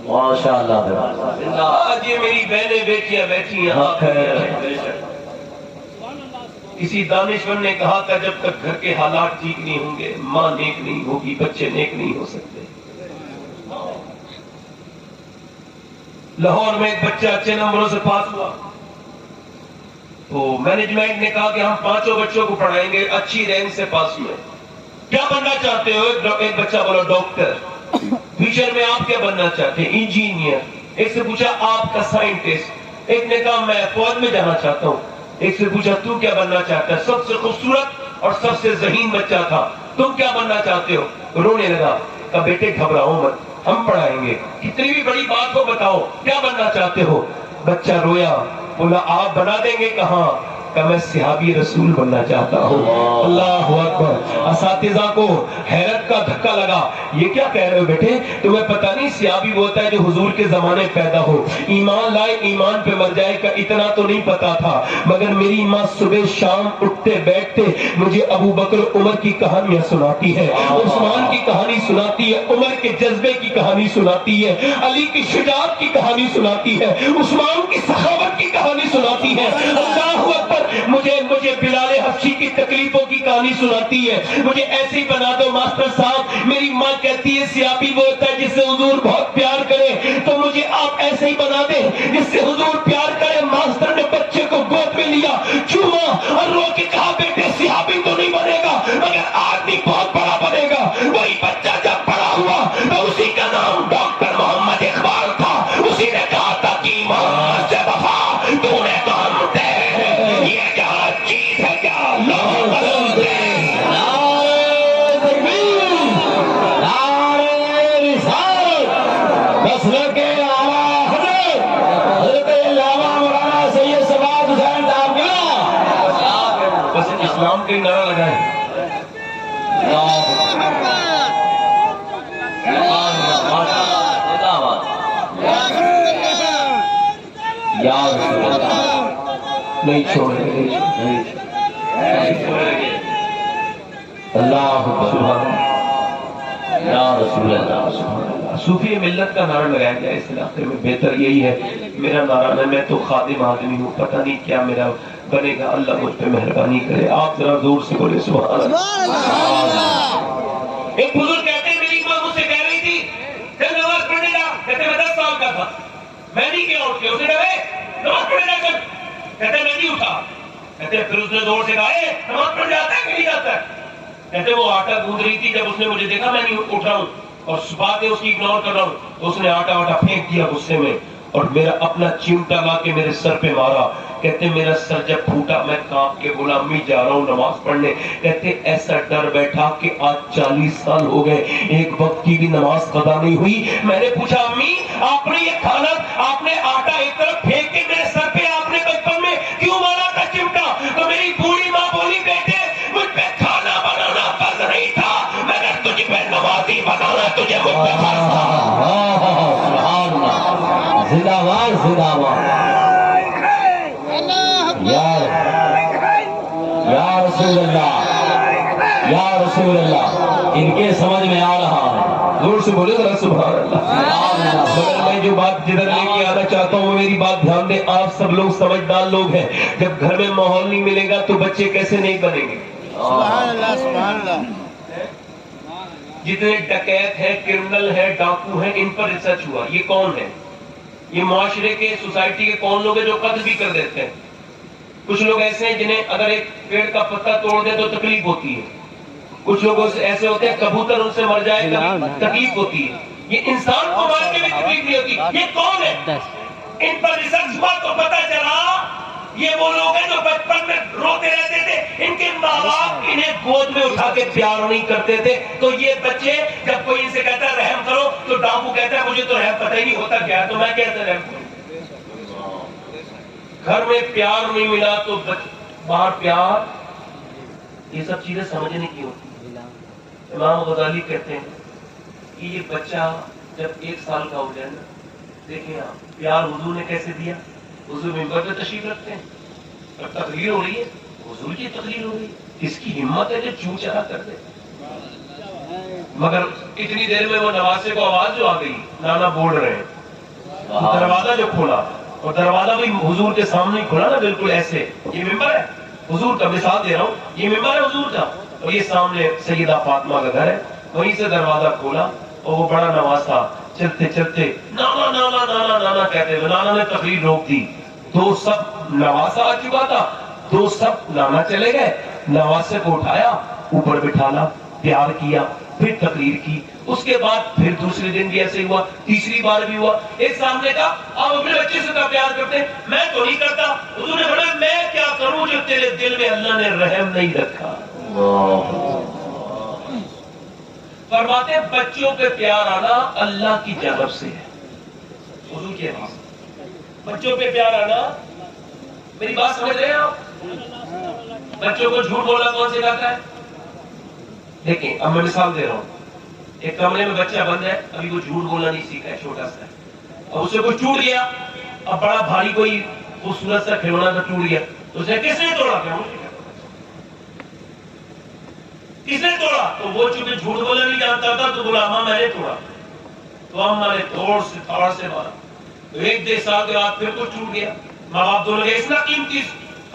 ماشاءاللہ آج یہ میری بہنیں بیٹیاں بیٹھی ہیں. کسی دانشور نے کہا تھا جب تک گھر کے حالات ٹھیک نہیں ہوں گے ماں نیک نہیں ہوگی بچے نیک نہیں ہو سکتے. لاہور میں ایک بچہ اچھے نمبروں سے پاس ہوا تو مینجمنٹ نے کہا کہ ہم 5 بچوں کو پڑھائیں گے اچھی رینک سے پاس ہوئے. کیا بننا چاہتے ہو؟ ایک بچہ بولا ڈاکٹر. فیوچر میں آپ کیا بننا چاہتے ہیں؟ انجینئر. ایک سے پوچھا آپ کا سائنٹسٹ. ایک نے کہا میں فوج میں جانا چاہتا ہوں. ایک سے پوچھا تو کیا بننا چاہتا ہے؟ سب سے خوبصورت اور سب سے ذہین بچہ تھا. تم کیا بننا چاہتے ہو؟ رونے لگا. کہا بیٹے گھبراؤ مت ہم پڑھائیں گے. کتنی بھی بڑی بات ہو بتاؤ کیا بننا چاہتے ہو؟ بچہ رویا. بولا آپ بنا دیں گے؟ کہاں؟ کہ میں صحابی رسول بننا چاہتا ہوں. اللہ اکبر. اساتذہ کو حیرت کا دھکا لگا. یہ کیا کہہ رہے ہو بیٹے؟ تمہیں پتہ نہیں صحابی وہ ہوتا ہے جو حضور کے زمانے پیدا ہو ایمان لائے ایمان پہ مر جائے کا اتنا تو نہیں پتا تھا مگر میری ماں صبح شام اٹھتے بیٹھتے مجھے ابو بکر عمر کی کہانیاں سناتی ہے عثمان کی کہانی سناتی ہے عمر کے جذبے کی کہانی سناتی ہے علی کی شجاعت کی کہانی سناتی ہے عثمان کی سخاوت کی کہانی سناتی ہے. اللہ اکبر. مجھے بلال حبشی کی تکلیفوں کی کہانی سناتی ہے. مجھے ایسے ہی بنا دو ماسٹر صاحب. میری ماں کہتی ہے سیابی وہ ہوتا ہے جس سے حضور بہت پیار کرے تو مجھے آپ ایسے ہی بنا دیں جس سے حضور پیار کرے. ماسٹر نے بچے کو گود میں لیا چوما اور رو کے کہا بیٹے صحابی تو نہیں بنے گا مگر آدمی بہت بڑا بنے گا. وہی بچہ جب بڑا ہوا تو اسی کا نام ڈاکٹر محمد اقبال تھا. اسی نے کہا تھا کہ ایمان سے وفا تو نے کام دے یہ کیا چیز ہے کیا لوگ اسلام کے نعرہ لگائیں. نہیں چھوڑے اللہ یا رسول اللہ. صوفی ملت کا نعرہ لگایا گیا اس علاقے میں. بہتر یہی ہے. میرا نعرہ میں تو خادم آدمی ہوں پتہ نہیں کیا میرا بنے گا. اللہ مجھ پہ مہربانی کرے. آپ ذرا زور سے بولے سبحان اللہ. ایک بزرگ کہتے ہیں میری ماں مجھ سے کہہ رہی تھی جب نماز پڑھنے جا. کہتے میں 10 سال کا تھا. میں نہیں کیا اٹھ کے. اسے کہا نماز پڑھنے جا کر. کہتے میں نہیں اٹھا. کہتے پھر اس نے زور سے کہا نماز پڑھ جاتا ہے کہ نہیں جاتا ہے؟ کہتے وہ آٹا گوندھ رہی تھی. جب اس نے مجھے دیکھا میں نہیں اٹھ رہا ہوں اور باتیں اس کی اگنور کر رہا ہوں تو اس نے آٹا پھینک دیا غصے میں اور میرا اپنا چمٹا لا کے میرے سر پہ مارا. کہتے میرا سر جب پھوٹا میں کانپ کے بولا امی جا رہا ہوں نماز پڑھنے. کہتے ایسا ڈر بیٹھا کہ آج 40 سال ہو گئے ایک وقت کی بھی نماز قضا نہیں ہوئی. میں نے پوچھا امی آپ نے یہ کھانا آپ نے آٹا ایک طرف پھینک کے میرے سر پہ آپ نے بچپن میں کیوں مارا تھا چمٹا؟ تو میری بوڑھی ماں بولی بیٹے مجھ پہ کھانا بنانا فرض نہیں تھا مگر تجھ پہ نمازی بنانا تجھے مجھ پہ فرض تھا. زندہ باد زندہ باد. یا رسول اللہ یا رسول اللہ. ان کے سمجھ میں آ رہا ہے. زور سے بولے ذرا سبحان اللہ. مگر میں جو بات جدھر لے کے آنا چاہتا ہوں میری بات دھیان دیں. آپ سب لوگ سمجھدار لوگ ہیں. جب گھر میں ماحول نہیں ملے گا تو بچے کیسے نہیں بنیں گے؟ سبحان اللہ سبحان اللہ. جتنے ڈکیت ہیں کرمنل ہیں ڈاکو ہیں ان پر ریسرچ ہوا. یہ کون ہے؟ یہ معاشرے کے سوسائٹی کے کون لوگ ہیں جو قتل بھی کر دیتے ہیں؟ کچھ لوگ ایسے ہیں جنہیں اگر ایک پیڑ کا پتا توڑ دے تو تکلیف ہوتی ہے. کچھ لوگ ایسے ہوتے ہیں کبوتر ان سے مر جائے تکلیف ہوتی ہے. یہ انسان کو مار کے بھی تکلیف نہیں ہوتی. یہ کون ہے؟ ان پر ریسرچ ہوا تو پتا چلا یہ وہ لوگ ہیں جو بچپن میں روتے رہتے تھے. ان کے ماں باپ انہیں گود میں اٹھا کے پیار نہیں کرتے تھے. تو یہ بچے جب کوئی ان سے کہتا ہے رحم کرو تو ڈاکو کہتا ہے مجھے تو رحم پتہ ہی نہیں ہوتا کیا ہے تو میں کیسے رحم کروں. گھر میں پیار نہیں ملا تو باہر پیار. یہ سب چیزیں سمجھنے کی ہوتی. امام غزالی کہتے ہیں کہ یہ بچہ جب 1 سال کا ہو جائے نا دیکھیں آپ پیار حضور نے کیسے دیا. حضور ممبر پہ تشریف رکھتے ہیں اور تقریر ہو رہی ہے حضور کی تقریر ہو رہی ہے. اس کی ہمت ہے جو چوں چرا کر دے. مگر اتنی دیر میں وہ نواسے کو آواز جو آ گئی، نانا بول رہے ہیں، دروازہ جو کھولا، اور دروازہ بھی حضور کے سامنے کھلا نا، بالکل ایسے، یہ ممبر ہے حضور کا، مثال دے رہا ہوں، یہ ممبر ہے حضور کا، اور یہ سامنے سیدہ فاطمہ کا گھر ہے، وہیں سے دروازہ کھولا، اور وہ بڑا نواسا چلتے چلتے نانا نانا نانا نانا کہتے ہوئے، نانا نے تقریر روک دی، تو سب نواسا آ چکا تھا، تو سب نانا چلے گئے، نواسے کو اٹھایا، اوپر بٹھانا، پیار کیا، پھر تقریر کی، اس کے بعد پھر دوسرے دن بھی ایسے ہوا، تیسری بار بھی ہوا، ایک سامنے کا آپ اپنے بچے سے کا پیار کرتے ہیں، میں تو نہیں کرتا، حضور نے فرمایا میں کیا کروں جو تیرے دل میں اللہ نے رحم نہیں رکھا۔ فرماتے ہیں بچوں پہ پیار آنا اللہ کی جانب سے ہے، حضور کی حدیث، بچوں پہ پیار آنا، میری بات سمجھ رہے ہیں آپ؟ بچوں کو جھوٹ بولنا کون سکھاتا ہے؟ دیکھیں اب میں مثال دے رہا ہوں، ایک کمرے میں بچہ بند ہے، ابھی وہ جھوٹ بولنا نہیں سیکھا ہے، چھوٹا سا ہے، اور اسے کوئی ٹوٹ گیا، اب بڑا بھاری کوئی خوبصورت سا کھلونا تھا، ٹوٹ گیا، تو اسے کس نے توڑا؟ کس نے توڑا؟ تو وہ چونکہ جھوٹ بولنا نہیں جانتا تھا تو بولا ماں میں نے توڑا، تو ہم نے تھوڑ سے مارا، تو ایک دو سال کے بعد پھر کچھ ٹوٹ گیا، ماں باپ دونوں گئے، اتنا قیمتی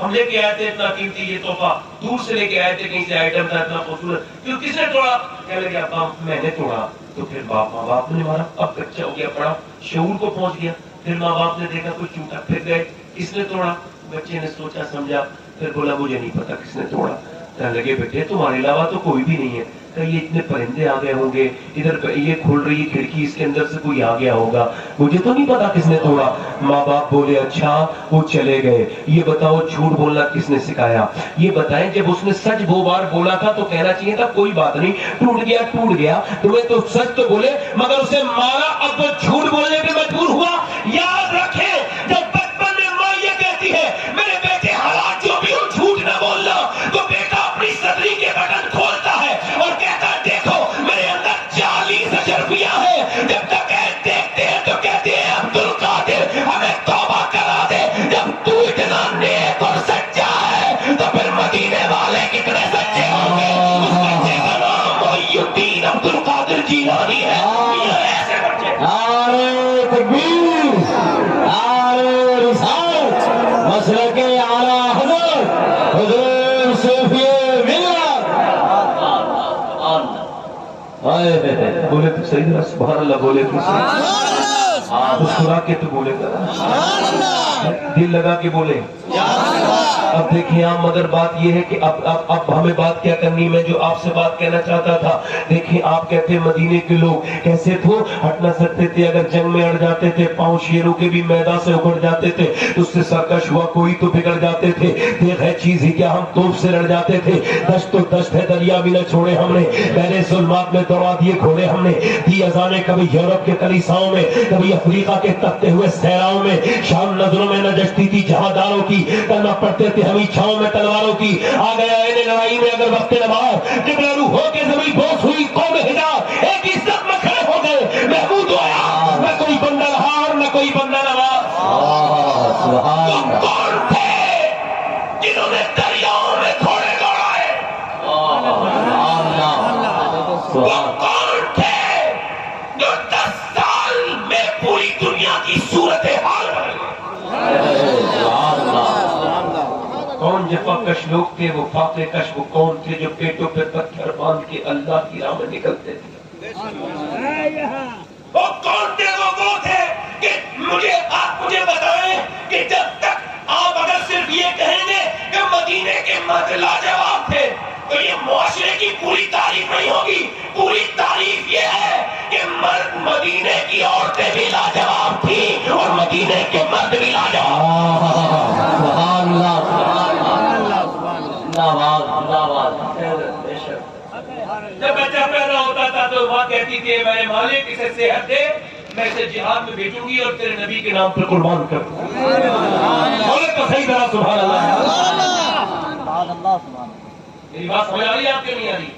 ہم لے کے آئے تھے، اتنا قیمتی یہ تحفہ دور سے لے کے آئے تھے، کہیں سے آئٹم تھا اتنا خوبصورت، کیوں کس نے توڑا؟ کہنے لگے ابا میں نے توڑا، تو پھر ماں باپ نے مارا، اب بچہ ہو گیا بڑا، شعور کو پہنچ گیا، پھر ماں باپ نے دیکھا کچھ ٹوٹا، پھر گئے کس نے توڑا؟ بچے نے سوچا سمجھا، پھر بولا مجھے نہیں پتا کس نے توڑا، کہنے لگے بیٹے تمہارے علاوہ تو کوئی بھی نہیں ہے، کہ یہ اتنے پرندے آ گئے ہوں گے، ادھر یہ کھل رہی ہے کھڑکی، اس کے اندر سے کوئی آ گیا ہوگا، مجھے تو نہیں پتا کس نے توڑا۔ ماں باپ بولے اچھا، وہ چلے گئے، یہ بتاؤ جھوٹ بولنا کس نے سکھایا؟ یہ بتائیں جب اس نے سچ 2 بار بولا تھا تو کہنا چاہیے تھا کوئی بات نہیں، ٹوٹ گیا، تمہیں تو سچ تو بولے، مگر اسے مارا، اب وہ جھوٹ بولنے پہ مجبور ہوا۔ یاد رکھیں جب بچپن میں ماں یہ کہتی ہے میرے بیٹے حالات جو بھی ہو جھوٹ نہ بولنا، تو بیٹا اپنی صدری کے بٹن کھولتا ہے اور کہتا ہے دیکھو میرے اندر 40 اجربیاں ہیں، جب تک دیکھتے ہیں تو کہتے ہیں عبد القادر ہمیں توبہ کرا دے، جب تو اتنا نیک اور سچا ہے تو پھر مدینے والے کتنے سچے ہوں گے۔ اس بچے کا نام محی الدین عبد القادر جیلانی ہے۔ ایسے بچے نعرہ تکبیر، نعرہ رسالت، مسلک اعلیٰ حضرت حضور صوفی ملت۔ بولے تو صحیح ذرا سبحان اللہ، بولے تو صحیح، مسکرا کے تو بولے گا، دل لگا کے بولے۔ اب دیکھیں عام مگر بات یہ ہے کہ اب ہمیں بات کیا کرنی، میں جو آپ سے بات کہنا چاہتا تھا، دیکھیں آپ کہتے ہیں مدینے کے لوگ کیسے تھے، ہٹ نہ سکتے تھے، اگر جنگ میں اڑ جاتے تھے، پاؤں شیروں کے بھی میدان سے اکڑ جاتے تھے، اس سے سرکش ہوا کوئی تو بگڑ جاتے تھے، دیکھ ہے چیز ہی کیا ہم توپ سے لڑ جاتے تھے، دشت تو دشت ہے دریا بھی نہ چھوڑے ہم نے، پہلے ظلمات میں دوڑا دیے گھوڑے ہم نے، دی اذانیں کبھی یورپ کے کلیساؤں میں، کبھی افریقہ کے تپتے ہوئے صحراؤں میں، شام نظروں میں نہ جچتی تھی جہانداروں کی، کلمہ پڑھتے تھے ہمیں چھاؤں میں تلواروں کی، آ گیا این لڑائی میں اگر وقت نماز، جبرائیل ہو کے زمین بوس ہوئی قوم حجاز، ایک ہی صف میں کھڑے ہو گئے، محمود آیا، نہ کوئی بندہ رہا اور نہ کوئی بندہ رہا۔ وہ کون تھے جنہوں نے دریاؤں میں گھوڑے دوڑائے؟ وہ کون تھے جو 10 سال میں پوری دنیا کی صورتحال بدل گئی؟ کون جفا کش لوگ تھے، وہ فاقے کش وہ کون تھے جو پیٹوں پہ پتھر باندھ کے اللہ کی راہ میں نکلتے تھے؟ وہ کون تھے؟ وہ تھے کہ آپ مجھے بتائیں کہ جب تک آپ اگر صرف یہ کہیں گے کہ مدینے کے مرد لاجواب تھے تو یہ معاشرے کی پوری تعریف نہیں ہوگی، پوری تعریف یہ ہے کہ مرد مدینے کی عورتیں بھی لاجواب تھیں اور مدینے کے مرد بھی لاجواب۔ سبحان اللہ، جب بچہ پیدا ہوتا تھا تو ماں کہتی تھی میرے مالک اسے صحت دے، میں اسے جہاد میں بھیجوں گی اور تیرے نبی کے نام پر قربان کروں گی۔ بولے تو صحیح طرح سبحان اللہ۔ میری بات سمجھ آ رہی ہے آپ کے نہیں آ رہی؟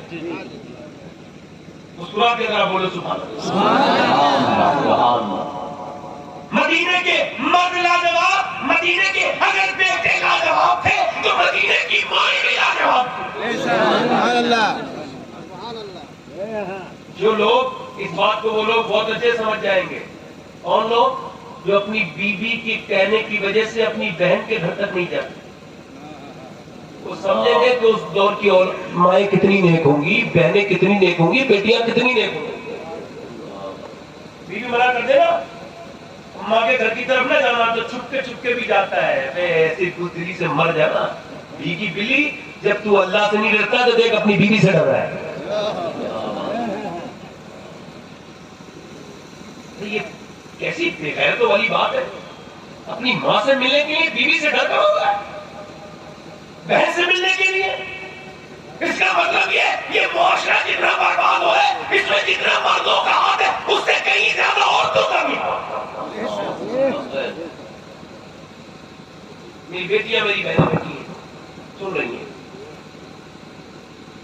مسکرا کے ذرا بولو سبحان اللہ۔ مدینے کے مرد لاجواب، مدینے کے اگر بیٹے لاجواب تھے تو مدینے کی مائیں بھی لاجواب تھی۔ جو لوگ اس بات کو وہ لوگ بہت اچھے سمجھ جائیں گے، اور لوگ جو اپنی بیوی کی کہنے کی وجہ سے اپنی بہن کے گھر تک نہیں جاتے، وہ سمجھیں گے کہ اس دور کی اور مائیں کتنی نیک ہوں گی، بہنیں کتنی نیک ہوں گی، بیٹیاں کتنی نیک ہوں گی۔ بیوی منع کر دے نا، ماں کے گھر کی طرف نہ جانا، تو چھپ کے بھی جاتا ہے، میں ایسی دلی سے مر جانا۔ بھیگی بلی، جب تو اللہ سے نہیں ڈرتا تو دیکھ اپنی بیوی سے ڈر رہا ہے۔ یہ کیسی بے غیرتوں والی بات ہے؟ اپنی ماں سے ملنے کے لیے بیوی سے ڈرتا ہوگا، بہن سے ملنے کے لیے؟ اس کا مطلب یہ معاشرہ جتنا برباد ہو ہے، اس میں جتنا مردوں کا ہاتھ ہے اس سے کہیں زیادہ عورتوں کا بھی۔ میری بیٹیاں میری بہنیں بیٹھی ہیں، سن رہی ہیں۔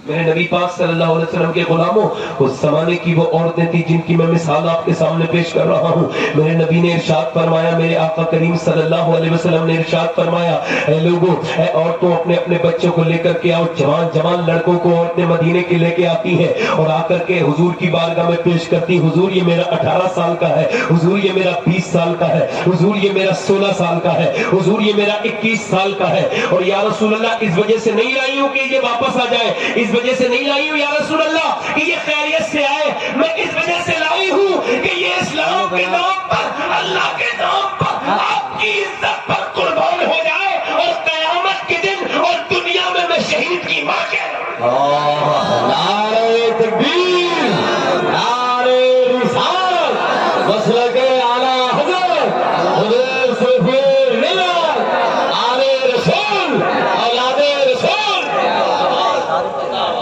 میرے نبی پاک صلی اللہ علیہ وسلم کے غلاموں، اس زمانے کی وہ عورتیں تھیں جن کی میں مثال آپ کے سامنے پیش کر رہا ہوں۔ میرے نبی نے ارشاد فرمایا، میرے آقا کریم صلی اللہ علیہ وسلم نے ارشاد فرمایا، اے لوگوں، اے عورتوں، اپنے اپنے بچوں کو لے کر کے آؤ۔ جوان لڑکوں کو عورتیں مدینے کے لے کے آتی ہیں اور آ کر کے حضور کی بارگاہ میں پیش کرتی، حضور یہ میرا 18 سال کا ہے، حضور یہ میرا 20 سال کا ہے، حضور یہ میرا 16 سال کا ہے، حضور یہ میرا 21 سال کا ہے، اور یا رسول اللہ اس وجہ سے نہیں لائی ہوں کہ یہ واپس آ جائے، اس وجہ سے نہیں لائی ہوں یا رسول اللہ کہ یہ خیریت سے آئے، میں اس وجہ سے لائی ہوں کہ یہ اسلام کے نام پر، اللہ کے نام پر، آپ کی عزت پر قربان ہو جائے، اور قیامت کے دن اور دنیا میں شہید کی ماں کے نعرہ تکبیر، نعرہ رسالت، مسلک اعلی حضرت حضور صوفی ملت، آل رسول، اولاد رسول۔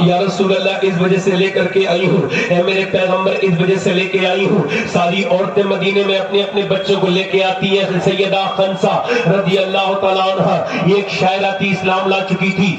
یا رسول اللہ اس وجہ سے لے کر کے آئی ہوں، اے میرے پیغمبر اس وجہ سے لے کے آئی ہوں۔ ساری عورتیں مدینے میں اپنے اپنے بچوں کو لے کے آتی ہیں۔ سیدہ خنسا رضی اللہ تعالیٰ عنہ، یہ ایک شاعرہ تھی، اسلام لا چکی تھی،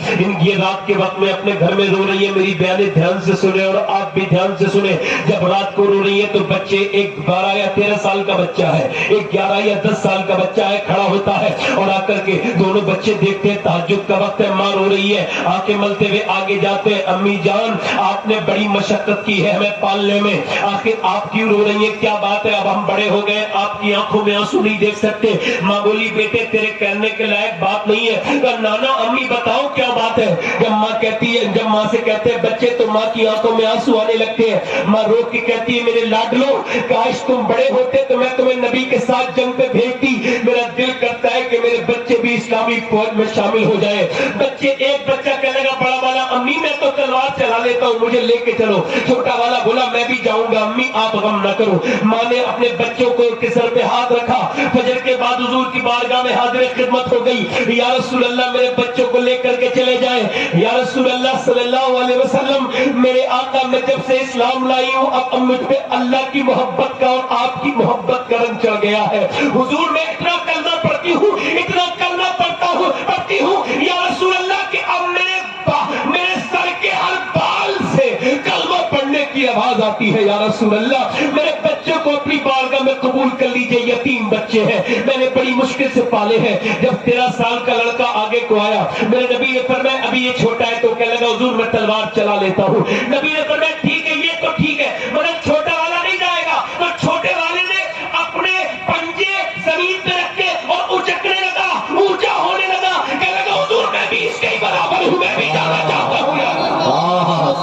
یہ رات کے وقت میں اپنے گھر میں رو رہی ہے۔ میری بہنیں دھیان سے سنیں اور آپ بھی دھیان سے سنیں، جب رات کو رو رہی ہے تو بچے، ایک 12 یا 13 سال کا بچہ ہے، ایک 11 یا 10 سال کا بچہ ہے، کھڑا ہوتا ہے اور آ کر کے دونوں بچے دیکھتے ہیں تہجد کا وقت ہے، ماں رو رہی ہے، آنکھیں ملتے ہوئے آگے جاتے ہیں، امی جان آپ نے بڑی مشقت کی ہے ہمیں پالنے میں، آخر آپ کیوں رو رہی ہیں، کیا بات ہے، اب ہم بڑے ہو گئے، آپ کی آنکھوں میں آنسو نہیں دیکھ سکتے۔ ماں بولی بیٹے تیرے کہنے کے لائق بات نہیں ہے۔ کہ نانا امی بتاؤ کیا بات ہے؟ جب ماں کہتی ہے، جب ماں سے کہتے ہیں بچے تو ماں کی آنکھوں میں آنسو آنے لگتے ہیں، ماں رو کے کہتی ہے میرے لاڈلو کاش تم بڑے ہوتے تو میں تمہیں نبی کے ساتھ جنگ پہ بھیجتی، میرا دل کرتا ہے کہ میرے بچے بھی اسلامی فوج میں شامل ہو جائے۔ بچے، ایک بچہ کہنے گا بڑا والا امی میں تو تلوار چلا لیتا ہوں مجھے لے کے چلو، چھوٹا والا بولا میں بھی جاؤں گا امی آپ غم نہ کرو۔ ماں نے اپنے بچوں کو کے سر پہ ہاتھ رکھا، فجر کے بعد حضور کی بارگاہ میں حاضر خدمت ہو گئی، یا رسول اللہ میرے بچوں کو لے کر کے چلے جائیں۔ یا رسول اللہ صلی اللہ علیہ وسلم میرے آقا میں جب سے اسلام لائی ہوں اب مجھ پہ اللہ کی محبت کا اور آپ کی محبت کا رنگ چڑھ گیا ہے، حضور میں اتنا کلمہ پڑھتی ہوں، اتنا کلمہ پڑھتی ہوں یا رسول اللہ کہ اب میرے سر کے ہر بال سے کلمہ پڑھنے کی آواز آتی ہے۔ یا رسول اللہ میرے بچوں کو اپنی بارگاہ میں قبول کر لیجئے، یتیم بچے ہیں، میں نے بڑی مشکل سے پالے ہیں۔ جب 13 سال کا لڑکا آگے کو آیا، میرے نبی نے فرمایا ابھی یہ چھوٹا ہے تو کہنے لگا حضور میں تلوار چلا لیتا ہوں۔ نبی نے فرمایا ٹھیک ہے یہ تو ٹھیک ہے مگر چھوٹا والا نہیں جائے گا، تو چھوٹے والے نے اپنے پنجے زمین پہ رکھے اور اچکنے لگا، اونچا ہونے لگا، کہنے لگا حضور میں بھی اس کے ہی برابر ہوں، میں بھی جانا چاہتا ہوں۔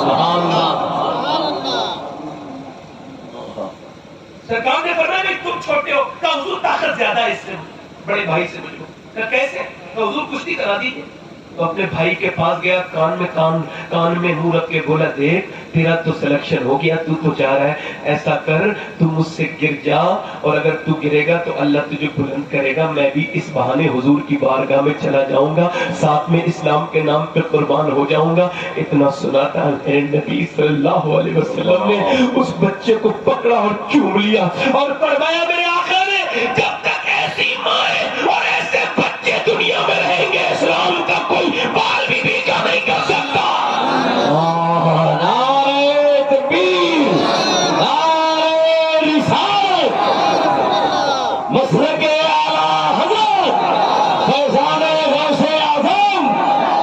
سبحان اللہ۔ سرکار نے فرمایا کہ تم چھوٹے ہو، کہ حضور طاقت زیادہ ہے اس سے، بڑے بھائی سے مجھ کو، کہ کیسے؟ کہ حضور کشتی کرا دیجیے۔ تو اپنے بھائی کے پاس گیا، کان میں منہ رکھ کے بولا دیکھ تیرا تو سلیکشن ہو گیا، تو جا رہا ہے، ایسا کر تو مجھ سے گر جا اور اگر تو گرے گا تو اللہ تجھے بلند کرے گا، میں بھی اس بہانے حضور کی بارگاہ میں چلا جاؤں گا، ساتھ میں اسلام کے نام پہ قربان ہو جاؤں گا۔ اتنا سنا تھا نبی صلی اللہ علیہ وسلم نے اس بچے کو پکڑا اور چوم لیا اور فرمایا میرے آقا نے جب تک ایسی ماں ہے اور ایسے بچے دنیا میں رہیں گے اسلام کا کوئی بال بھی بیچا نہیں کر سکتا۔ نعرہ تکبیر، نعرہ رسالت، مسلک اعلی حضرت فیضان غوث اعظم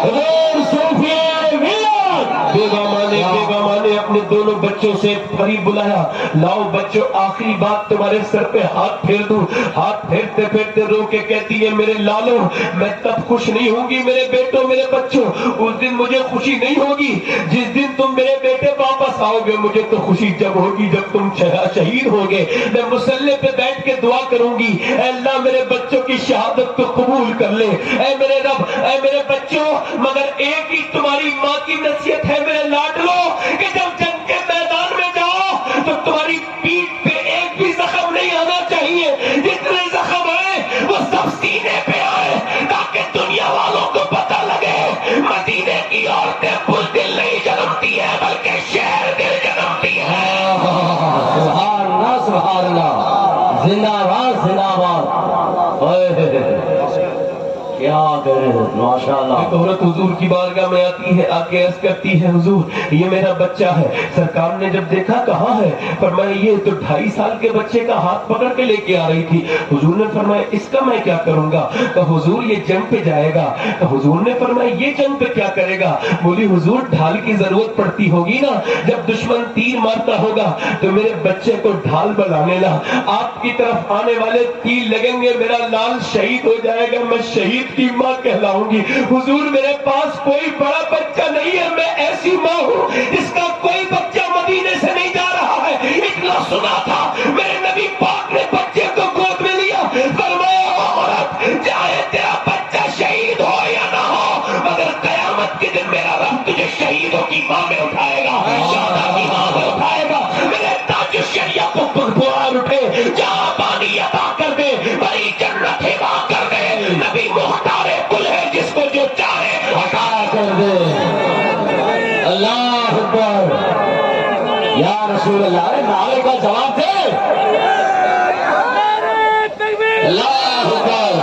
حضور صوفی ملت۔ بیگماں نے اپنے دونوں بچے بچوں سے قریب بلایا، لاؤ بچوں آخری بات تمہارے سر پہ ہاتھ پھیر دوں۔ ہاتھ پھیرتے پھیرتے رو کے کہتی ہے میرے لالو میں تب خوش نہیں ہوں گی میرے بیٹوں میرے بچوں، اس دن مجھے خوشی نہیں ہوگی جس دن تم میرے بیٹے واپس آؤ گے، مجھے تو خوشی جب ہوگی جب تم شہید ہوگے۔ میں مصلی پہ بیٹھ کے دعا کروں گی اے اللہ میرے بچوں کی شہادت کو قبول کر لے، اے میرے رب اے میرے بچوں، مگر ایک ہی تمہاری ماں کی نصیحت ہے میرے لاڈلو کہ جب جنگ کے میدان میں جاؤ تو تمہاری پیٹھ پہ ایک بھی زخم نہیں آنا چاہیے، جتنے زخم آئے وہ سب سینے پہ آئے تاکہ دنیا والوں کو پتہ لگے مدینے کی عورتیں بزدل نہیں جنمتی ہیں بلکہ شہر دل جنمتی ہیں۔ سبحان اللہ سبحان اللہ، زندہ باد زندہ باد، کیا کرے ماشاءاللہ۔ ایک عورت حضور کی بارگاہ میں آتی ہے، آ کے عرض کرتی ہے حضور یہ میرا بچہ ہے۔ سرکار نے جب دیکھا کہاں ہے، فرمایا یہ تو 2.5 سال کے بچے کا ہاتھ پکڑ کے لے کے آ رہی تھی۔ حضور نے فرمایا اس کا میں کیا کروں گا؟ کہ حضور یہ جنگ پہ جائے گا۔ کہ حضور نے فرمایا یہ جنگ پہ کیا کرے گا؟ بولی حضور ڈھال کی ضرورت پڑتی ہوگی نا، جب دشمن تیر مارتا ہوگا تو میرے بچے کو ڈھال بنانے لا، آپ کی طرف آنے والے تیر لگیں گے، میرا لال شہید ہو جائے گا، میں شہید کی ماں کہلاؤں گی۔ حضور میرے پاس کوئی بڑا بچہ نہیں ہے، میں ایسی ماں ہوں جس کا کوئی بچہ مدینے سے نہیں جا رہا ہے۔ اتنا سنا تھا میرے نبی پاک نے بچے کو گود میں لیا، فرمایا عورت چاہے تیرا بچہ شہید ہو یا نہ ہو مگر قیامت کے دن میرا رب تجھے شہیدوں کی ماں میں اٹھائے گا، شہداء کی ماں میں اٹھائے گا۔ میرے تاج الشریعہ کو بخار اٹھے، جہاں پانی عطا کر دے، بڑی جنت ہبا کر دے، نبی مختار کل ہے جس کو جو چاہے عطا کر دے۔ اللہ اکبر، یا رسول اللہ، نعرے کا جواب دے۔ اللہ اکبر،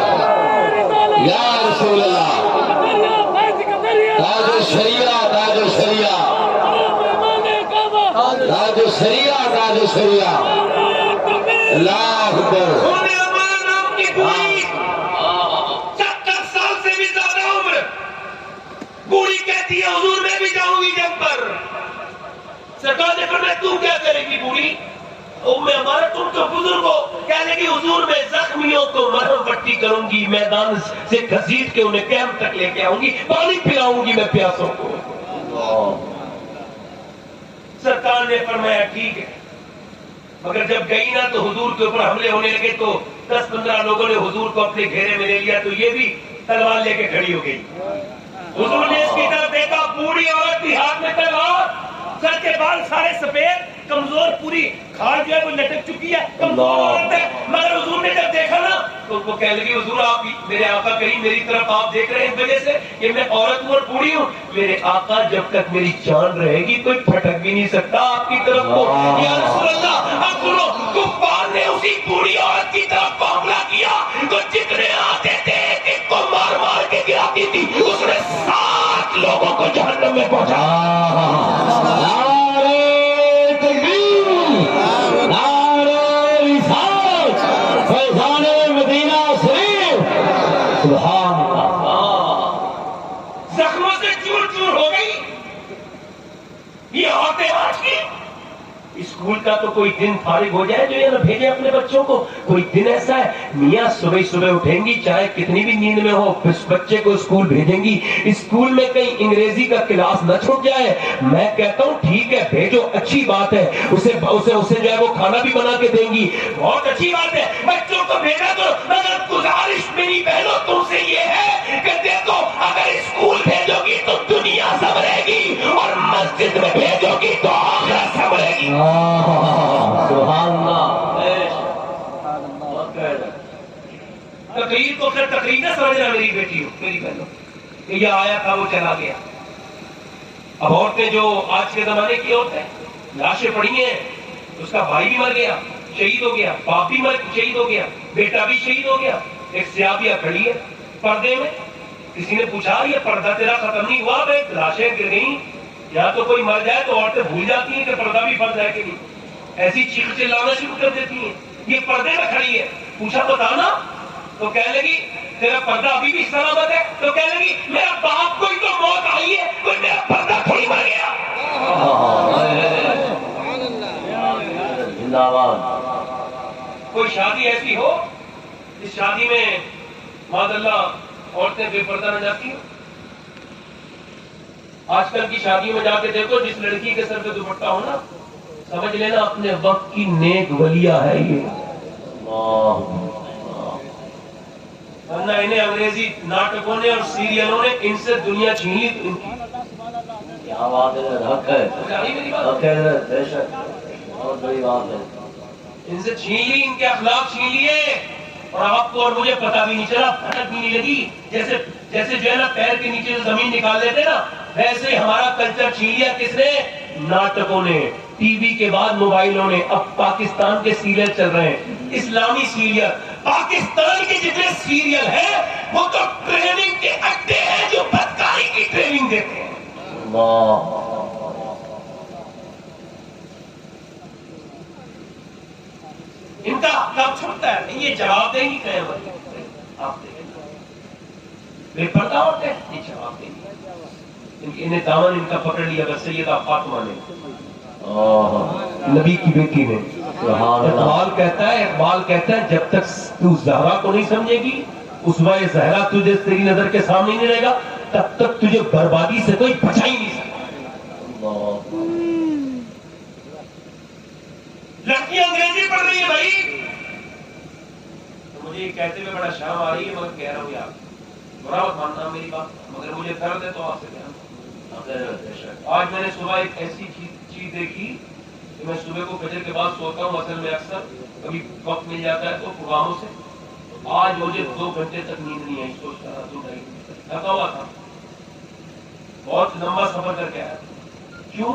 یا رسول اللہ، تاج الشریعہ تاج الشریعہ تاج الشریعہ تاج الشریعہ، اللہ اکبر۔ بوڑھی کہتی ہے حضور میں بھی جاؤں گی جنگ پر۔ سرکار نے فرمایا تم کیا کرے گی بوڑھی؟ میں ہمارا تم تو بزرگ ہو، کہنے کی حضور میں زخمیوں کو مرہم پٹی کروں گی، میدان سے گھسیٹ کے انہیں کیمپ تک لے کے آؤں گی، پانی پلاؤں گی میں پیاسوں کو۔ سرکار نے فرمایا ٹھیک ہے، مگر جب گئی نا تو حضور کے اوپر حملے ہونے لگے تو 10-15 لوگوں نے حضور کو اپنے گھیرے میں لے لیا تو یہ بھی تلوار لے کے کھڑی ہو گئی۔ حضور نے اس کی طرف دیکھا، بوڑھی عورت کی ہاتھ میں تلوار، سر کے بال سارے سفید، کمزور، پوری کھال جو ہے وہ لٹک چکی ہے، کمزور عورت ہے۔ مگر حضور نے جب دیکھا نا تو وہ کہنے لگی حضور آپ میرے آقا کریم میری طرف آپ دیکھ رہے ہیں اس وجہ سے کہ میں عورت ہوں اور بوڑھی ہوں، میرے آقا جب تک میری جان رہے گی کوئی پھٹک بھی نہیں سکتا آپ کی طرف کو۔ یا رسول اللہ اب سنو، کفار نے اسی بوڑھی عورت کی طرف حملہ کیا تو جتنے آتے تھے ایک کو مار مار کے گراتی تھی، اس نے 7 لوگوں کو جہنم میں پہنچا۔ زخموں سے چور چور ہو گئی یہ عورتیں آج کی۔ اسکول کا تو کوئی دن فارغ ہو جائے جو یہ نہ بھیجے اپنے بچوں کو، کوئی دن ایسا ہے میاں صبح صبح اٹھیں گی چاہے کتنی بھی نیند میں ہو اس بچے کو اسکول بھیجیں گی، اسکول میں کہیں انگریزی کا کلاس نہ چھوٹ جائے۔ میں کہتا ہوں ٹھیک ہے بھیجو، اچھی بات ہے، اسے جو ہے وہ کھانا بھی بنا کے دیں گی، بہت اچھی بات ہے، بچوں کو بھیجا تو۔ مگر گزارش میری بہنوں تم سے یہ ہے کہ دیکھو اگر اسکول بھیجو گی تو دنیا سنورے گی اور مسجد میں بھیجو گی تو آخرت سنورے گی۔ سبحان اللہ۔ تقریر کو پھر تقریر نہ سمجھنا میری بیٹی ہو میری بہنوں، کہ یہ آیا تھا وہ چلا گیا۔ اب عورتیں جو آج کے زمانے کی عورتیں لاشیں پڑی ہیں، اس کا بھائی بھی مر گیا شہید ہو گیا، باپ بھی شہید ہو گیا، بیٹا بھی شہید ہو گیا، ایک سیابیہ کھڑی ہے پردے میں، کسی نے پوچھا یہ پردہ تیرا ختم نہیں ہوا؟ بھائی لاشیں گر گئیں، یا تو کوئی مر جائے تو عورتیں بھول جاتی ہیں کہ پردہ بھی فرض ہے کہ نہیں، ایسی چیخ چلانا شروع کر دیتی ہیں۔ یہ پردے میں کھڑی ہے، پوچھا بتانا تو کہنے لگی تیرا پردہ ابھی بھی سلامت ہے، تو کہنے لگی میرا باپ کوئی تو موت آئی ہے، کوئی میرا پردہ تھوڑی مر گیا۔ زندہ باد. کوئی شادی ایسی ہو اس شادی میں معاذ اللہ عورتیں بے پردہ نہ جاتی ہیں؟ آج کل کی شادیوں میں جا کے دیکھو، جس لڑکی کے سر پہ دوپٹہ ہو نا، سمجھ لینا اپنے وقت کی نیک ولیہ ہے یہ. ورنہ انہیں انگریزی ناٹکوں نے اور سیریلوں نے ان سے دنیا چھین لی. ان کی کیا بات ہے، حق ہے، میری بات، حق ہے، بے شک بہت بڑی بات ہے. ان سے چھین لی، ان کے اخلاق چھین لیے، اور آپ کو اور مجھے پتا بھی نہیں چلا، پھٹک بھی نہیں لگی. جیسے جو ہے نا پیر کے نیچے سے زمین نکال دیتے نا، ویسے ہمارا کلچر چھین لیا. کس نے؟ ناٹکوں نے، ٹی وی کے بعد موبائلوں نے. اب پاکستان کے سیریل چل رہے ہیں، اسلامی سیریل. پاکستان کے جتنے سیریل ہیں وہ تو ٹریننگ کے اڈے ہیں جو بدکاری کی ٹریننگ دیتے ہیں. اللہ. ان کا کب چھوٹتا ہے یہ جواب دیں گی قیامت. آپ دیکھیں بے پردہ ہوتے ہیں، یہ جواب دیں گی. انہیں دامن ان کا پکڑ لیا بس سیدہ فاطمہ نے، نبی کی بیٹی نے. اقبال کہتا ہے جب تک تو زہرا کو نہیں سمجھے گی، اسوہ زہرا تجھے تیری نظر کے سامنے نہیں رہے گا، تب تک تجھے بربادی سے کوئی بچا ہی نہیں سکتا. لڑکیاں انگریزی پڑھ رہی ہے بھائی. مجھے یہ کہتے ہوئے بڑا شرم آ رہی ہے، مگر کہہ رہا ہوں یار، برا مت ماننا میری بات، مگر مجھے درد ہے تو آپ سے کہہ رہا ہوں. آج میں نے صبح ایک ایسی چیز دیکھی کہ میں صبح کو فجر کے بعد سوتا ہوں، اصل میں اکثر کبھی وقت مل جاتا ہے تو پروگراموں سے. آج مجھے 2 گھنٹے تک نیند نہیں آئی، سوچتا رہا 2-2.5 گھنٹے تک، تھکا ہوا تھا، بہت لمبا سفر کر کے آیا. کیوں؟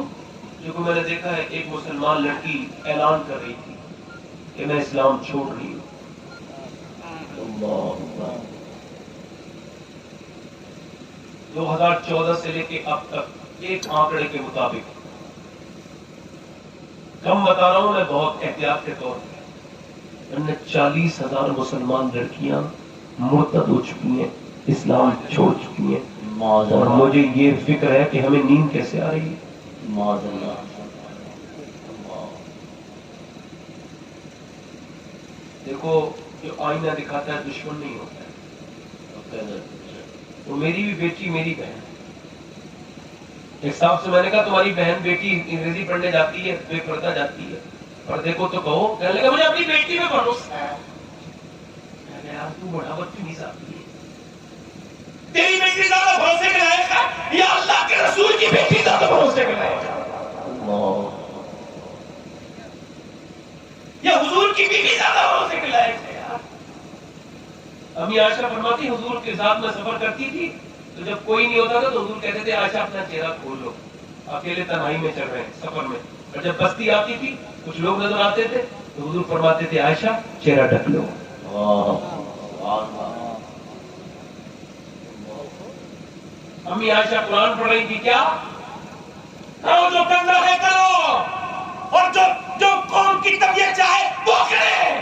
کیونکہ میں نے دیکھا ہے ایک مسلمان لڑکی اعلان کر رہی تھی کہ میں اسلام چھوڑ رہی ہوں. 2014 سے لے کے اب تک ایک آنکڑے کے مطابق، کم بتا رہا ہوں میں بہت احتیاط کے طور پہ، 40,000 مسلمان لڑکیاں مرتد ہو چکی ہیں، اسلام چھوڑ چکی ہیں. اور مجھے یہ فکر ہے کہ ہمیں نیند کیسے آ رہی ہے. دیکھو جو آئینہ دکھاتا ہے دشمن نہیں ہوتا ہے. وہ میری بھی بیٹی میری بہن. ایک صاحب سے میں نے کہا تمہاری بہن بیٹی انگریزی پڑھنے جاتی ہے، بے پردہ جاتی ہے، پردے کو تو کہو. کہنے لگا مجھے اپنی بیٹی میں بھروسہ ہے. میں نے یار تو بڑا بدتمیز آدمی ہے، تیری بیٹی زیادہ بھروسے کے لائق ہے یا اللہ کے رسول کی بیٹی زیادہ بھروسے کے لائق ہے؟ یا حضور کی بیوی زیادہ بھروسے کے لائق ہے؟ یار امی عائشہ فرماتی حضور کے ساتھ میں سفر کرتی تھی تو جب کوئی نہیں ہوتا تھا تو حضور کہتے تھے عائشہ اپنا چہرہ کھول لو، اکیلے تنہائی میں چل رہے ہیں سفر میں. اور جب بستی آتی تھی کچھ لوگ نظر آتے تھے تو حضور فرماتے تھے عائشہ چہرہ ڈھک لو. امی عائشہ قرآن پڑھ رہی تھی، کیا کرو جو کرنا ہے کرو، اور جو قوم کی طبیعت چاہے وہ کرے.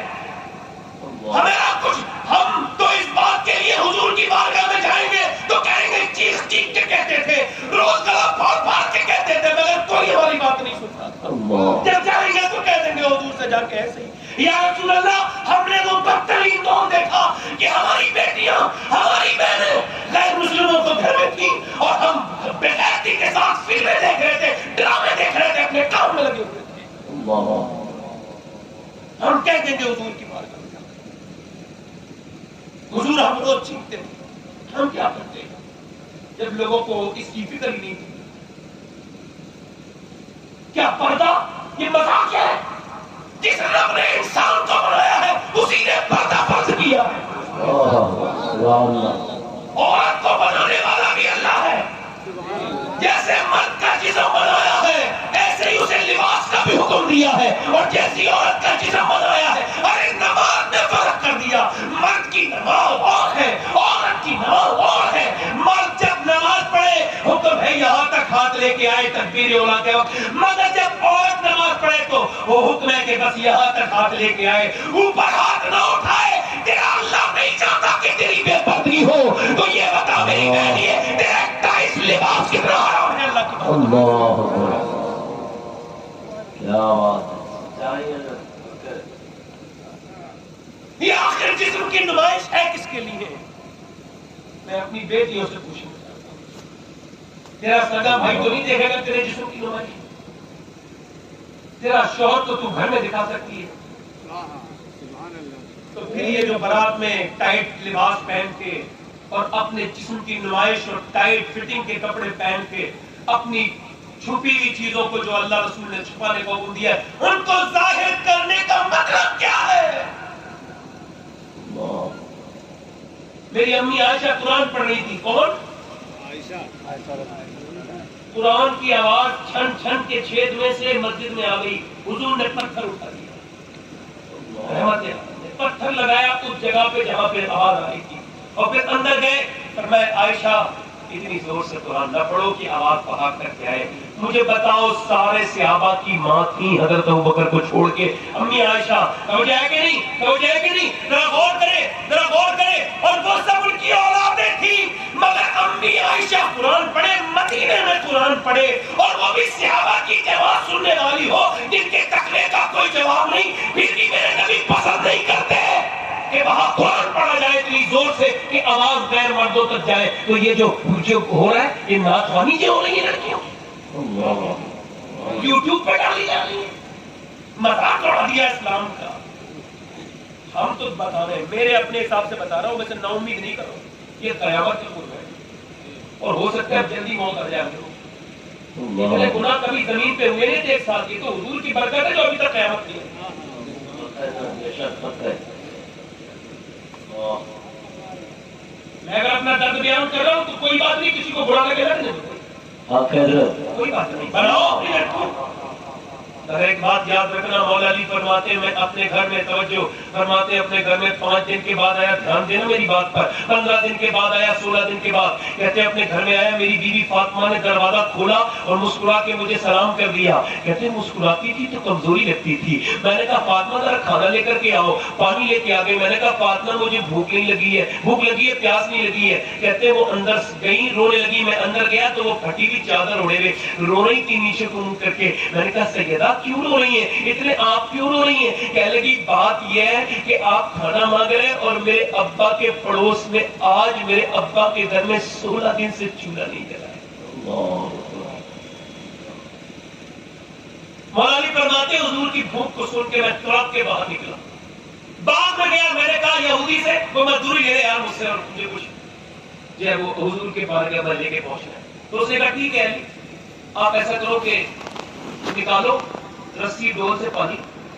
ہمارا کچھ، ہم تو اس بات کے لیے حضور کی بارگاہ میں جائیں گے تو کہیں گے چیخ چیخ کے کہتے تھے، روز گلا پھاڑ پھاڑ کے کہتے تھے، مگر کوئی ہماری بات نہیں سنتا. جب جائیں گے تو کہہ دیں گے حضور سے جا کے ایسے ہی، یا رسول اللہ ہم نے وہ بدترین دور دیکھا کہ ہماری بیٹیاں، ہماری بہنیں غیر مسلموں کو گھر میں تھیں اور ہم بغیرتی کے ساتھ فلمیں دیکھ رہے تھے، ڈرامے دیکھ رہے تھے، اپنے کام میں لگے ہوئے تھے. ہم کہہ دیں گے حضور کی بارگاہ میں. حضور ہم روز چیختے تھے، ہم کیا کرتے ہیں جب لوگوں کو اس کی فکر ہی نہیں تھی. کیا پردہ یہ مذاق ہے؟ جس رب نے انسان کو بنایا ہے اسی نے پردہ فرض کیا ہے. عورت کو بنانے والا بھی اللہ ہے. جیسے مرد کا جسم بنایا ہے ایسے ہی اسے لباس کا بھی حکم دیا ہے، اور جیسی عورت کا جسم بنایا ہے. ارے نماز میں فرق کر دیا، مرد کی نماز اور ہے، عورت کی نماز اور ہے. مرد جب نماز پڑھے حکم ہے یہاں تک ہاتھ لے کے آئے تکبیر اولیٰ کے وقت، مگر جب عورت نماز پڑھے تو وہ حکم ہے کہ بس یہاں تک ہاتھ لے کے آئے، اوپر ہاتھ نہ اٹھائے. تیرا اللہ نہیں چاہتا کہ تیری بے پردگی ہو. تو یہ بتا میری بہن ہے تیرا ٹائس لباس کتنا حرام ہے اللہ کی بات. اللہ کیا بات ہے. یہ آخر جسم کی نمائش ہے کس کے لیے؟ میں اپنی بیٹیوں سے پوچھوں تیرا سگا بھائی تو نہیں دیکھے گا تیرے جسم کی نمائش؟ تیرا شوہر تو تو گھر میں دکھا سکتی ہے، تو پھر یہ جو بارات میں ٹائٹ لباس پہن کے اور اپنے جسم کی نمائش اور ٹائٹ فٹنگ کے کپڑے پہن کے اپنی چھپی ہوئی چیزوں کو جو اللہ رسول نے چھپانے کو حکم دیا ہے ان کو ظاہر کرنے کا مطلب کیا ہے؟ میری امی عائشہ قرآن پڑھ رہی تھی، کون؟ قرآن کی آواز چھن چھن کے چھید میں سے مسجد میں آ گئی، حضور نے پتھر اٹھا دیا، رحمت نے پتھر لگایا اس جگہ پہ جہاں پہ آواز آ رہی تھی، اور پھر اندر گئے، فرمایا عائشہ اتنی زور سے قرآن نہ پڑھو کہ آواز پہا کر کے آئے۔ مجھے بتاؤ سارے صحابہ کی ماں تھی حضرت ابوبکر کو چھوڑ کے امی عائشہ، توجہ ہے کہ نہیں؟ توجہ ہے کہ نہیں؟ ذرا غور کرے، ذرا غور کرے، اور وہ سب ان کی اولادیں تھیں، مگر امی عائشہ قرآن پڑھے، مدینے میں قرآن پڑھے، اور وہ بھی صحابہ کی جواب سننے والی ہو جن کے تقوی کا کوئی جواب نہیں، پھر بھی میرے نبی پسند نہیں کرتے کہ وہاں قرآن پڑھا جائے اتنی زور سے کہ آواز غیر مردوں تک جائے۔ تو یہ جو ہو رہا ہے یہ ناچوانی جو ہو رہی ہے لڑکیوں یوٹیوب پہ ڈالی جا رہی ہے، مذاق اڑا دیا اسلام کا۔ ہم تو بتا رہے ہیں، میرے اپنے حساب سے بتا رہا ہوں، ویسے نا امید نہیں کرو، یہ قیامت کے قرب ہے اور ہو سکتا ہے جلدی موت آ جائے ہم لوگ۔ اتنے گناہ کبھی زمین پہ ہوئے نہیں تھے ایک ساتھ، یہ تو حضور کی برکت ہے جو ابھی تک قیامت نہیں ہے۔ میں اگر اپنا درد بیان کر رہا ہوں تو کوئی بات نہیں، کسی کو برا لگے گا نہیں، کوئی بات نہیں، بناؤ اپنی لڑکیوں۔ اگر ایک بات یاد رکھنا، مولا علی فرماتے ہیں میں اپنے گھر میں، توجہ فرماتے ہیں اپنے گھر میں 5 دن کے بعد آیا، دھیان دینا میری بات پر، 15 دن کے بعد آیا، 16 دن کے بعد، کہتے ہیں اپنے گھر میں آیا، میری بیوی فاطمہ نے دروازہ کھولا اور مسکرا کے مجھے سلام کر دیا۔ کہتے ہیں مسکراتی تھی تو کمزوری لگتی تھی، میں نے کہا فاطمہ ذرا کھانا لے کر کے آؤ، پانی لے کے آ گئی، میں نے کہا فاطمہ مجھے بھوک نہیں لگی ہے، بھوک لگی ہے، پیاس نہیں لگی ہے۔ کہتے ہیں وہ اندر گئی، رونے لگی، میں اندر گیا تو وہ پھٹی ہوئی چادر اڑے ہوئے رو رہی تھی نیچے کو منہ کر کے۔ میں نے کہا سیدہ کیوں رو رہی ہیں اتنے، آپ کیوں رو رہی ہیں؟ کہنے لگی بات یہ ہے کہ آپ کھانا مانگ رہے ہیں اور میرے ابا کے پڑوس میں آج میرے ابا کے گھر میں 16 دن سے چولہا نہیں جلا ہے۔ مولا علی فرماتے ہیں حضور کی بھوک کو سن کے میں تڑپ کے باہر نکلا، بعد میں گیا، میں نے کہا یہودی سے وہ مزدوری لے یار مجھ سے اور مجھے کچھ جو ہے وہ حضور کے پاس گیا، میں لے کے پہنچنا ہے۔ تو اس نے کہا ٹھیک ہے علی آپ ایسا کرو کہ نکالو رسی ڈول سے پانی،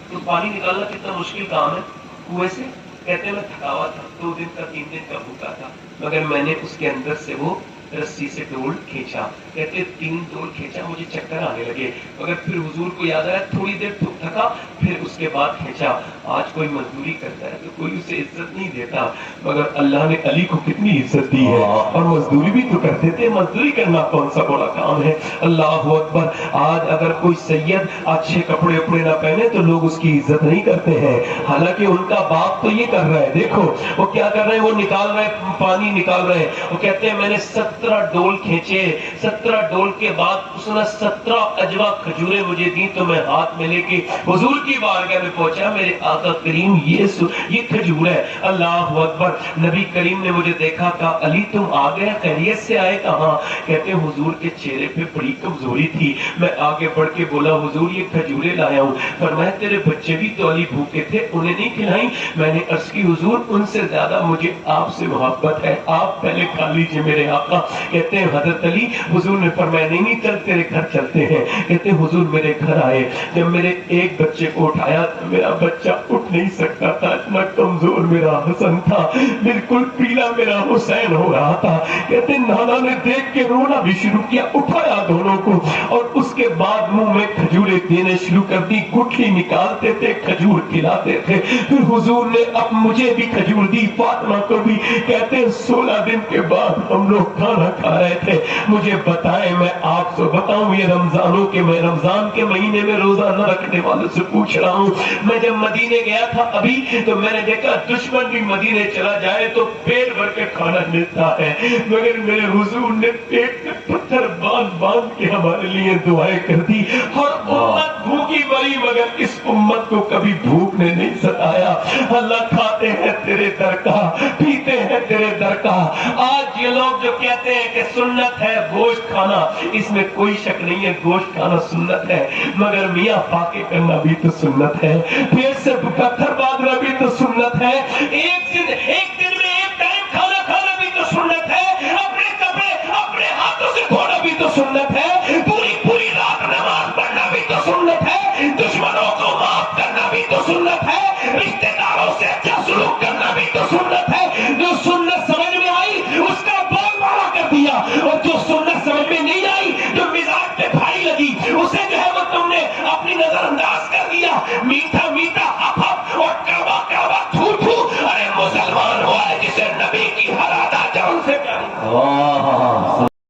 تو پانی نکالنا کتنا مشکل کام ہے کنویں سے۔ کہتے ہیں میں تھکا ہوا تھا، 2 دن کا 3 دن کا بھوکا تھا، مگر میں نے اس کے اندر سے وہ رسی سے ڈول کھینچا۔ کہتے 3 ڈول کھینچا، مجھے چکر آنے لگے، مگر پھر حضور کو یاد آیا، تھوڑی دیر تھکا، پھر اس کے بعد کھینچا۔ آج کوئی مزدوری کرتا ہے تو کوئی اسے عزت نہیں دیتا، مگر اللہ نے علی کو کتنی عزت دی ہے، اور مزدوری بھی تو کرتے تھے، مزدوری کرنا کون سا بڑا کام ہے۔ اللہ اکبر۔ آج اگر کوئی سید اچھے کپڑے اپڑے نہ پہنے تو لوگ اس کی عزت نہیں کرتے ہیں، حالانکہ ان کا باپ تو یہ کر رہا ہے، دیکھو وہ کیا کر رہے ہیں، وہ نکال رہے ہیں، پانی نکال رہے ہیں، وہ کہتے ہیں میں نے 17 ڈول کھینچے، 17 ڈول کے بعد اس نے 17 اجوا کھجوریں مجھے دی، تو میں ہاتھ میں لے کے حضور کی بارگاہ میں پہنچا، میرے آقا کریم یہ کھجور ہے۔ اللہ اکبر۔ نبی کریم نے مجھے دیکھا، کہا علی تم آ گئے، خیریت سے آئے؟ کہاں؟ کہتے ہیں حضور کے چہرے پہ بڑی کمزوری تھی، میں آگے بڑھ کے بولا حضور یہ کھجوریں لایا ہوں۔ فرمایا تیرے بچے بھی تو علی بھوکے تھے، انہیں نہیں کھلائیں؟ میں نے عرض کی حضور ان سے زیادہ مجھے آپ سے محبت ہے، آپ پہلے کھا لیجئے میرے آقا۔ کہتے ہیں حضرت علی، حضور نے فرمایا نہیں چل تیرے گھر چلتے ہیں۔ کہتے ہیں حضور میرے گھر آئے، جب میرے ایک بچے کو اٹھایا تو میرا بچہ اٹھ نہیں سکتا تھا، اتنا کمزور میرا حسن تھا، بالکل پیلا میرا حسین ہو رہا تھا۔ کہتے ہیں نانا نے دیکھ کے رونا بھی شروع کیا، اٹھایا دونوں کو، اور اس کے بعد منہ میں کھجوریں دینے شروع کر دی، گٹھلی نکالتے تھے، کھجور کھلاتے تھے۔ پھر حضور نے اب مجھے بھی کھجور دی، فاطمہ کو بھی۔ کہتے ہیں 16 دن کے بعد ہم لوگ کھانا کھا رہے تھے، مجھے بتائیں میں آپ سے بتاؤں، یہ رمضان کے مہینے میں روزہ نہ رکھنے والوں سے پوچھ رہا ہوں، میں جب مدینے گیا گیا تھا ابھی تو میں نے دیکھا دشمن بھی مدینے چلا جائے تو پیٹ بھر کے کھانا ملتا ہے، مگر میرے حضور نے پیٹ میں پتھر باندھ باندھ کے ہمارے لیے دعائیں کر دی، اور امت بھوکی مری مگر اس امت کو کبھی بھوک نے نہیں ستایا۔ اللہ کھاتے ہیں تیرے در کا، پیتے ہیں تیرے در کا۔ آج یہ لوگ جو کہتے ہیں کہ سنت ہے گوشت کھانا، اس میں کوئی شک نہیں ہے، گوشت کھانا سنت ہے، مگر میاں فاقے کرنا بھی تو سنت ہے، پیٹ سے پتھر باندھنا بھی تو سنت ہے، ایک دن میں ایک ٹائم کھانا کھانا بھی تو سنت ہے، اپنے کپڑے اپنے ہاتھوں سے دھونا بھی تو سنت ہے۔